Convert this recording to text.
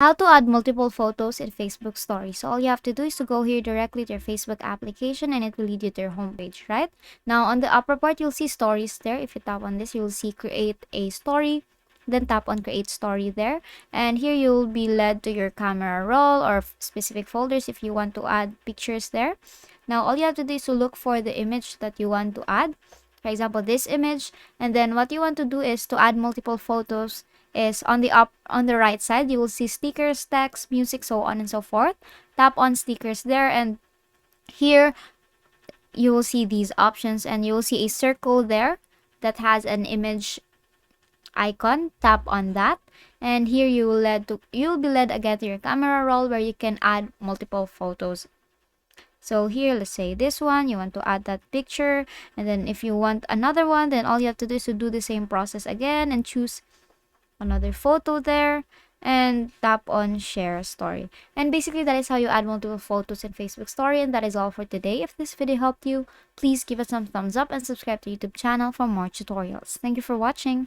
How to add multiple photos in Facebook Stories. So all you have to do is to go here directly to your Facebook application and it will lead you to your homepage, right? Now on the upper part, you'll see stories there. If you tap on this, you'll see create a story. Then tap on create story there. And here you'll be led to your camera roll or specific folders if you want to add pictures there. Now all you have to do is to look for the image that you want to add. For example, this image. And then what you want to do is to add multiple photos is on the right side. You will see stickers, text, music, so on and so forth. Tap on stickers there, and here you will see these options, and you will see a circle there that has an image icon. Tap on that, and here you'll be led again to your camera roll where you can add multiple photos. So here, let's say this one, you want to add that picture, and then if you want another one, then all you have to do is to do the same process again and choose another photo there and tap on share story. And basically that is how you add multiple photos in Facebook story. And that is all for today. If this video helped you, please give us some thumbs up and subscribe to YouTube channel for more tutorials. Thank you for watching.